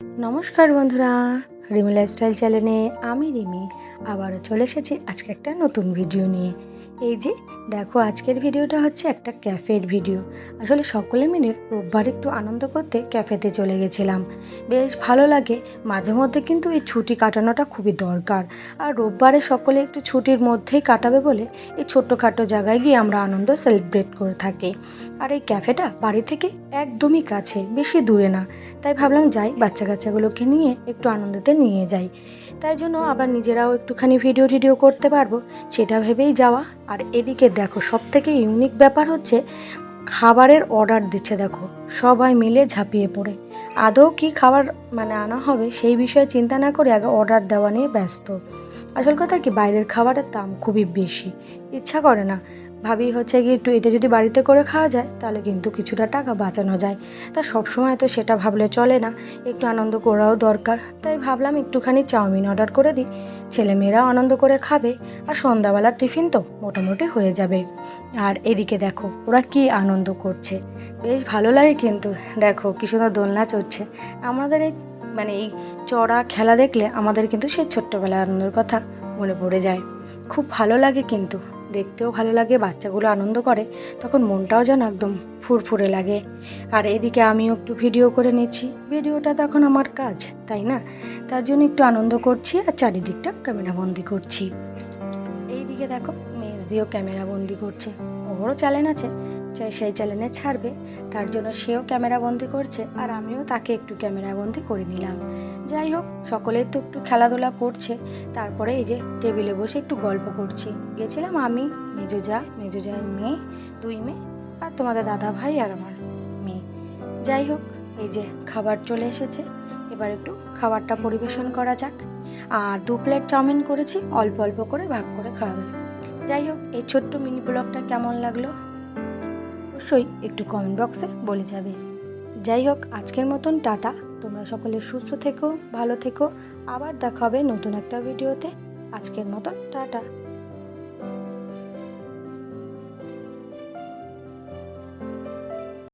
নমস্কার বন্ধুরা, রিমি লাইফস্টাইল চ্যানেলে আমি রিমি আবারও চলে এসেছি আজকে একটা নতুন ভিডিও নিয়ে। এই যে দেখো, আজকের ভিডিওটা হচ্ছে একটা ক্যাফের ভিডিও। আসলে সকলে মিলে রোববার একটু আনন্দ করতে ক্যাফেতে চলে গেছিলাম। বেশ ভালো লাগে, মাঝে মধ্যে কিন্তু এই ছুটি কাটানোটা খুবই দরকার। আর রোববারে সকলে একটু ছুটির মধ্যেই কাটাবে বলে এই ছোট্টখাটো জায়গায় গিয়ে আমরা আনন্দ সেলিব্রেট করে থাকি। আর এই ক্যাফেটা বাড়ি থেকে একদমই কাছে, বেশি দূরে না। তাই ভাবলাম যাই, বাচ্চা কাচ্চাগুলোকে নিয়ে একটু আনন্দতে নিয়ে যাই। তাই জন্য আবার নিজেরাও একটুখানি ভিডিও করতে পারবো সেটা ভেবেই যাওয়া। আর এদিকে দেখো, সবথেকে ইউনিক ব্যাপার হচ্ছে খাবারের অর্ডার দিচ্ছে। দেখো সবাই মিলে ঝাঁপিয়ে পড়ে আদৌ কি খাবার আনা হবে সেই বিষয়ে চিন্তা না করে আগে অর্ডার দেওয়া নিয়ে ব্যস্ত। আসল কথা কি, বাইরের খাবারের দাম খুবই বেশি, ইচ্ছা করে না। ভাবি হচ্ছে কি, একটু এটা যদি বাড়িতে করে খাওয়া যায় তাহলে কিন্তু কিছুটা টাকা বাঁচানো যায়। তা সবসময় তো সেটা ভাবলে চলে না, একটু আনন্দ করাও দরকার। তাই ভাবলাম একটুখানি চাউমিন অর্ডার করে দিই, ছেলেমেয়েরাও আনন্দ করে খাবে, আর সন্ধ্যাবেলার টিফিন তো মোটামুটি হয়ে যাবে। আর এদিকে দেখো ওরা কি আনন্দ করছে, বেশ ভালো লাগে কিন্তু। দেখো কি সুন্দর দোলনা চড়ছে। আমাদের এই চড়া খেলা দেখলে আমাদের কিন্তু সেই ছোট্টবেলার আনন্দের কথা মনে পড়ে যায়। খুব ভালো লাগে কিন্তু, দেখতেও ভালো লাগে, বাচ্চাগুলো আনন্দ করে তখন মনটাও যেন একদম ফুরফুরে লাগে। আর এদিকে আমিও একটু ভিডিও করে নিচ্ছি, ভিডিওটা তখন আমার কাজ, তাই না? তার জন্য একটু আনন্দ করছি আর চারিদিকটা ক্যামেরাবন্দি করছি। এইদিকে দেখো মেজ দিয়েও ক্যামেরাবন্দি করছে, ওরও চ্যানেল আছে, সেই চ্যানেলে ছাড়বে, তার জন্য সেও ক্যামেরাবন্দি করছে আর আমিও তাকে একটু ক্যামেরাবন্দি করে নিলাম। যাই হোক, সকলে একটু খেলাধুলা করছে। তারপরে এই যে টেবিলে বসে একটু গল্প করছি। গেছিলাম আমি, মেজো জায়ের মেয়ে, 2 মেয়ে, আর তোমাদের দাদা ভাই আর আমার মেয়ে। যাই হোক, এই যে খাবার চলে এসেছে, এবার একটু খাবারটা পরিবেশন করা যাক। আর 2 প্লেট চাউমিন করেছি, অল্প অল্প করে ভাগ করে খাওয়াবে। যাই হোক, এই ছোট্ট মিনি ব্লগটা কেমন লাগলো অবশ্যই একটু কমেন্ট বক্সে বলে যাবে। যাই হোক, আজকের মতন টাটা। তোমরা সকলে সুস্থ থেকো, ভালো থেকো। আবার দেখা হবে নতুন একটা ভিডিওতে। আজকের মতন টাটা।